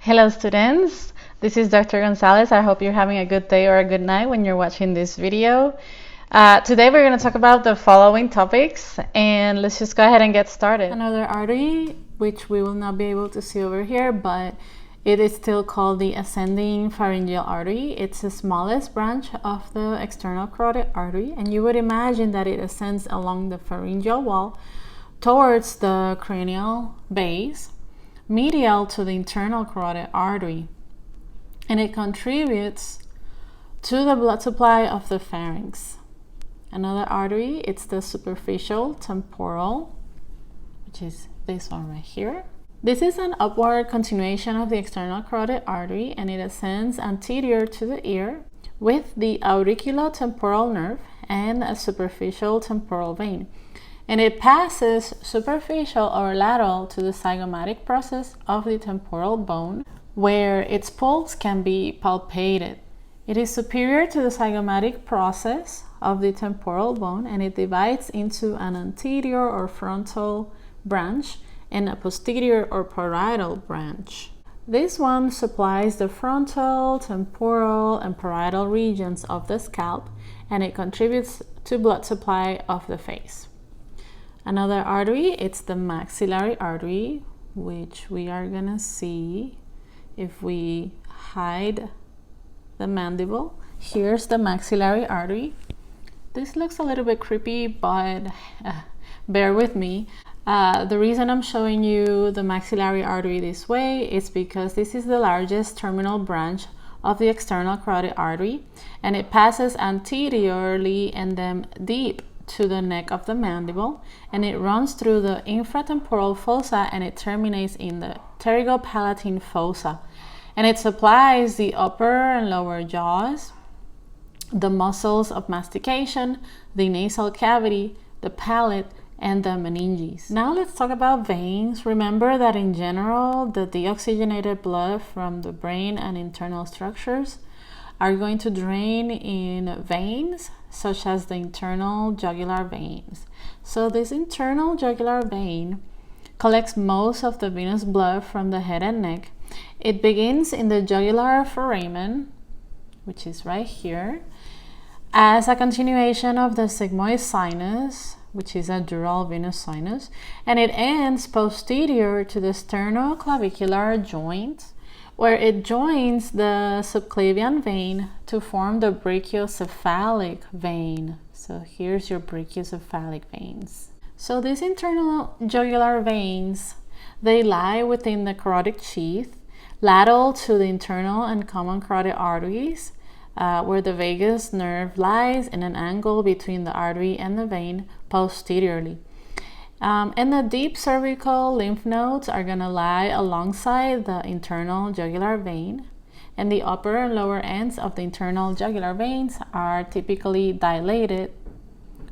Hello students, this is Dr. Gonzalez. I hope you're having a good day or a good night when you're watching this video. Today we're going to talk about the following topics, and let's just go ahead and get started. Another artery, which we will not be able to see over here, but it is still called the ascending pharyngeal artery. It's the smallest branch of the external carotid artery, and you would imagine that it ascends along the pharyngeal wall towards the cranial base, medial to the internal carotid artery, and it contributes to the blood supply of the pharynx. Another artery, it's the superficial temporal, which is this one right here. This is an upward continuation of the external carotid artery, and it ascends anterior to the ear with the auriculotemporal nerve and a superficial temporal vein. And it passes superficial or lateral to the zygomatic process of the temporal bone, where its pulse can be palpated. It is superior to the zygomatic process of the temporal bone, and it divides into an anterior or frontal branch and a posterior or parietal branch. This one supplies the frontal, temporal, and parietal regions of the scalp, and it contributes to blood supply of the face. Another artery, it's the maxillary artery, which we are gonna see if we hide the mandible. Here's the maxillary artery. This looks a little bit creepy, but bear with me. The reason I'm showing you the maxillary artery this way is because this is the largest terminal branch of the external carotid artery, and it passes anteriorly and then deep to the neck of the mandible, and it runs through the infratemporal fossa, and it terminates in the pterygopalatine fossa, and it supplies the upper and lower jaws, the muscles of mastication, the nasal cavity, the palate, and the meninges. Now let's talk about veins. Remember that in general, the deoxygenated blood from the brain and internal structures are going to drain in veins, such as the internal jugular veins. So this internal jugular vein collects most of the venous blood from the head and neck. It begins in the jugular foramen, which is right here, as a continuation of the sigmoid sinus, which is a dural venous sinus, and it ends posterior to the sternoclavicular joint, where it joins the subclavian vein to form the brachiocephalic vein. So here's your brachiocephalic veins. So these internal jugular veins, they lie within the carotid sheath, lateral to the internal and common carotid arteries, where the vagus nerve lies in an angle between the artery and the vein posteriorly. And the deep cervical lymph nodes are going to lie alongside the internal jugular vein, and the upper and lower ends of the internal jugular veins are typically dilated,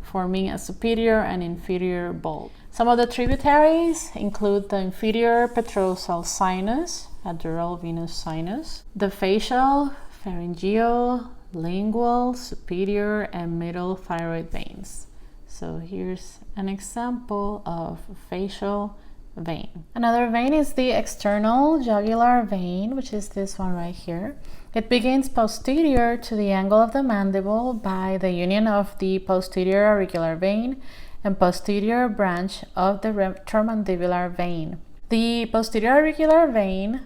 forming a superior and inferior bulb. Some of the tributaries include the inferior petrosal sinus, a dural venous sinus, the facial, pharyngeal, lingual, superior, and middle thyroid veins. So here's an example of facial vein. Another vein is the external jugular vein, which is this one right here. It begins posterior to the angle of the mandible by the union of the posterior auricular vein and posterior branch of the retromandibular vein. The posterior auricular vein,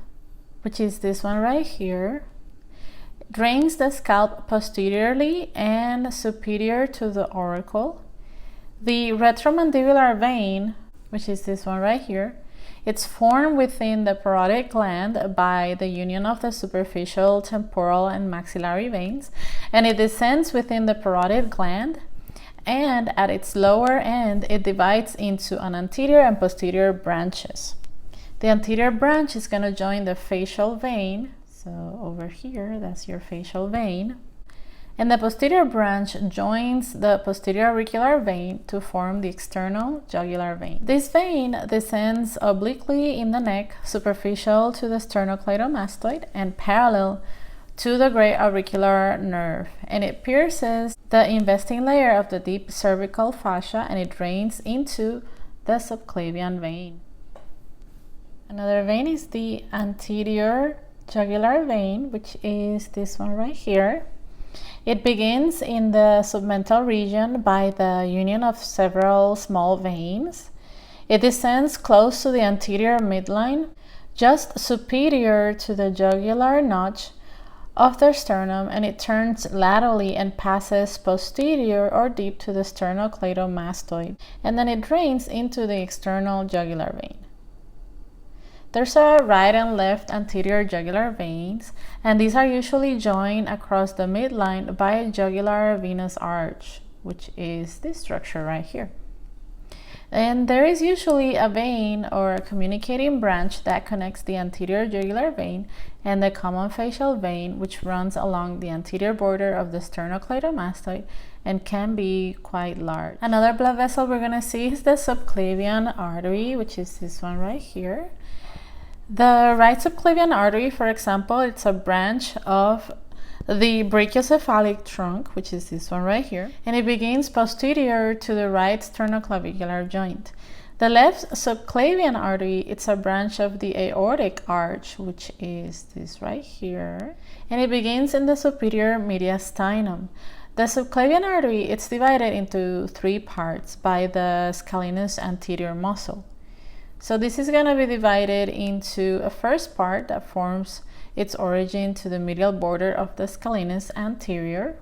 which is this one right here, drains the scalp posteriorly and superior to the auricle. The retromandibular vein, which is this one right here, it's formed within the parotid gland by the union of the superficial, temporal, and maxillary veins, and it descends within the parotid gland, and at its lower end, it divides into an anterior and posterior branches. The anterior branch is going to join the facial vein, so over here, that's your facial vein. And the posterior branch joins the posterior auricular vein to form the external jugular vein. This vein descends obliquely in the neck, superficial to the sternocleidomastoid and parallel to the great auricular nerve, and it pierces the investing layer of the deep cervical fascia, and it drains into the subclavian vein. Another vein is the anterior jugular vein, which is this one right here. It begins in the submental region by the union of several small veins. It descends close to the anterior midline, just superior to the jugular notch of the sternum, and it turns laterally and passes posterior or deep to the sternocleidomastoid, and then it drains into the external jugular vein. There's a right and left anterior jugular veins, and these are usually joined across the midline by a jugular venous arch, which is this structure right here. And there is usually a vein or a communicating branch that connects the anterior jugular vein and the common facial vein, which runs along the anterior border of the sternocleidomastoid and can be quite large. Another blood vessel we're going to see is the subclavian artery, which is this one right here. The right subclavian artery, for example, it's a branch of the brachiocephalic trunk, which is this one right here, and it begins posterior to the right sternoclavicular joint. The left subclavian artery, it's a branch of the aortic arch, which is this right here, and it begins in the superior mediastinum. The subclavian artery, it's divided into three parts by the scalenus anterior muscle. So this is going to be divided into a first part that forms its origin to the medial border of the scalenus anterior.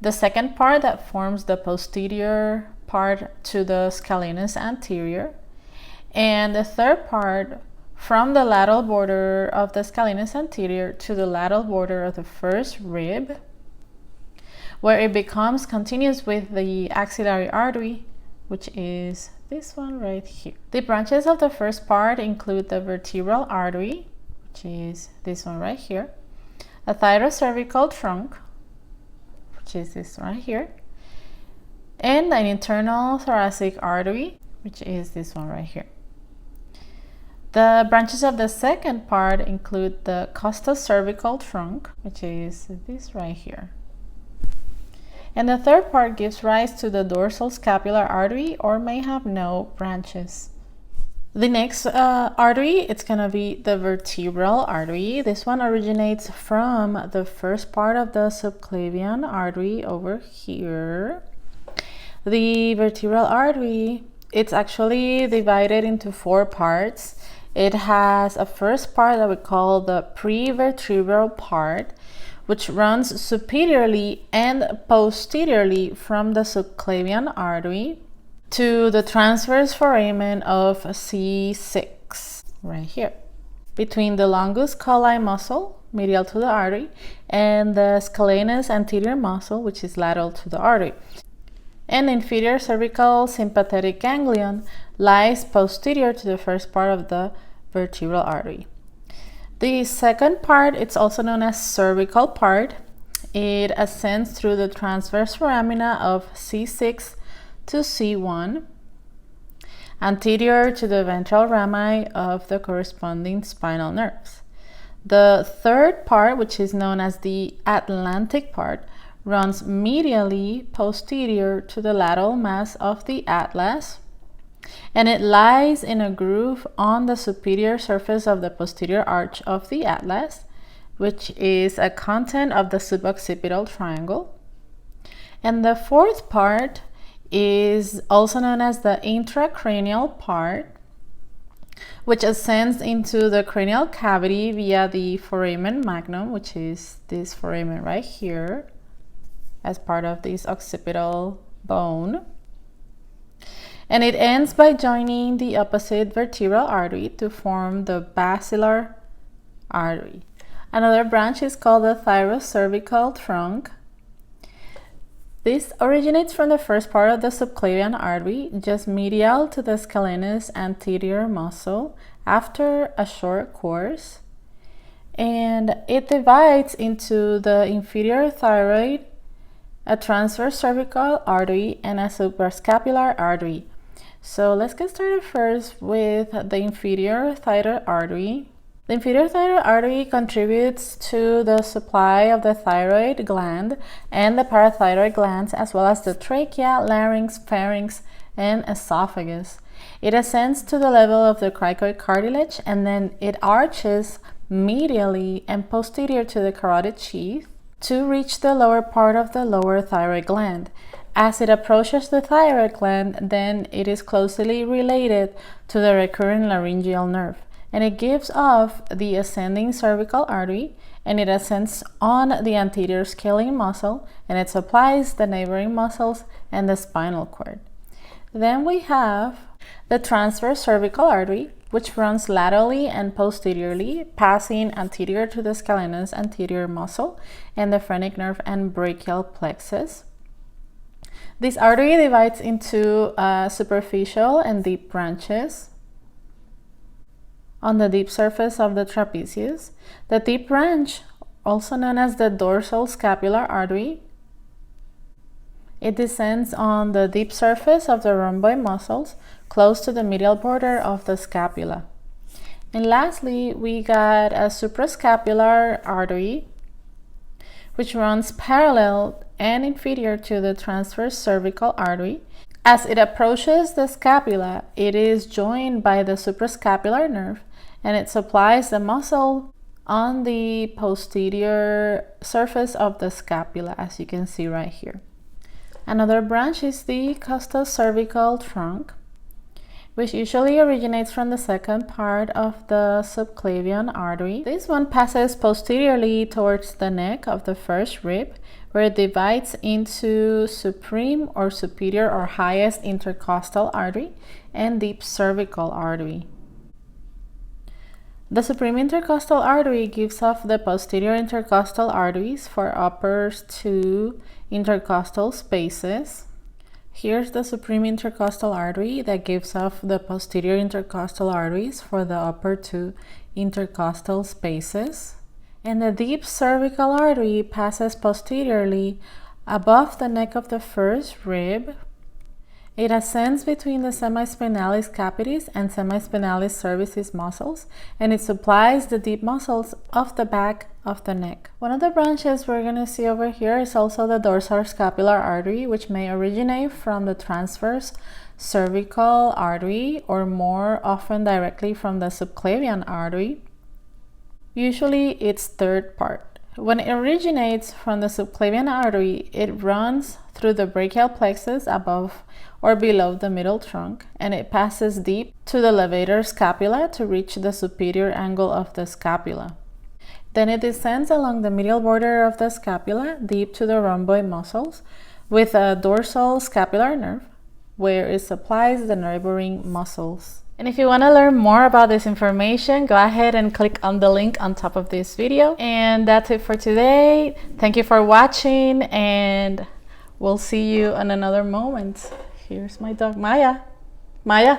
The second part that forms the posterior part to the scalenus anterior. And the third part from the lateral border of the scalenus anterior to the lateral border of the first rib, where it becomes continuous with the axillary artery, which is this one right here. The branches of the first part include the vertebral artery, which is this one right here, a thyrocervical trunk, which is this right here, and an internal thoracic artery, which is this one right here. The branches of the second part include the costocervical trunk, which is this right here. And the third part gives rise to the dorsal scapular artery, or may have no branches. The next artery, it's going to be the vertebral artery. This one originates from the first part of the subclavian artery over here. The vertebral artery, it's actually divided into four parts. It has a first part that we call the prevertebral part, which runs superiorly and posteriorly from the subclavian artery to the transverse foramen of C6, right here, between the longus colli muscle, medial to the artery, and the scalenus anterior muscle, which is lateral to the artery. And inferior cervical sympathetic ganglion lies posterior to the first part of the vertebral artery. The second part, it's also known as cervical part. It ascends through the transverse foramina of C6 to C1, anterior to the ventral rami of the corresponding spinal nerves. The third part, which is known as the atlantic part, runs medially posterior to the lateral mass of the atlas, and it lies in a groove on the superior surface of the posterior arch of the atlas, which is a content of the suboccipital triangle. And the fourth part is also known as the intracranial part, which ascends into the cranial cavity via the foramen magnum, which is this foramen right here, as part of this occipital bone. And it ends by joining the opposite vertebral artery to form the basilar artery. Another branch is called the thyrocervical trunk. This originates from the first part of the subclavian artery, just medial to the scalenus anterior muscle after a short course. And it divides into the inferior thyroid, a transverse cervical artery, and a suprascapular artery. So let's get started first with the inferior thyroid artery. The inferior thyroid artery contributes to the supply of the thyroid gland and the parathyroid glands, as well as the trachea, larynx, pharynx, and esophagus. It ascends to the level of the cricoid cartilage, and then it arches medially and posterior to the carotid sheath to reach the lower part of the lower thyroid gland. As it approaches the thyroid gland, then it is closely related to the recurrent laryngeal nerve, and it gives off the ascending cervical artery, and it ascends on the anterior scalene muscle, and it supplies the neighboring muscles and the spinal cord. Then we have the transverse cervical artery, which runs laterally and posteriorly, passing anterior to the scalenus anterior muscle and the phrenic nerve and brachial plexus. This artery divides into superficial and deep branches on the deep surface of the trapezius. The deep branch, also known as the dorsal scapular artery, it descends on the deep surface of the rhomboid muscles, close to the medial border of the scapula. And lastly, we got a suprascapular artery, which runs parallel and inferior to the transverse cervical artery. As it approaches the scapula, it is joined by the suprascapular nerve, and it supplies the muscle on the posterior surface of the scapula, as you can see right here. Another branch is the costocervical trunk, which usually originates from the second part of the subclavian artery. This one passes posteriorly towards the neck of the first rib, where it divides into supreme or superior or highest intercostal artery and deep cervical artery. The supreme intercostal artery gives off the posterior intercostal arteries for upper two intercostal spaces. Here's the supreme intercostal artery that gives off the posterior intercostal arteries for the upper two intercostal spaces. And the deep cervical artery passes posteriorly above the neck of the first rib. It ascends between the semispinalis capitis and semispinalis cervicis muscles, and it supplies the deep muscles of the back of the neck. One of the branches we're going to see over here is also the dorsoscapular artery, which may originate from the transverse cervical artery or more often directly from the subclavian artery, usually its third part. When it originates from the subclavian artery, it runs through the brachial plexus above or below the middle trunk, and it passes deep to the levator scapula to reach the superior angle of the scapula. Then it descends along the medial border of the scapula deep to the rhomboid muscles with a dorsal scapular nerve, where it supplies the neighboring muscles. And if you want to learn more about this information, go ahead and click on the link on top of this video. And that's it for today. Thank you for watching, and we'll see you in another moment. Here's my dog, Maya. Maya.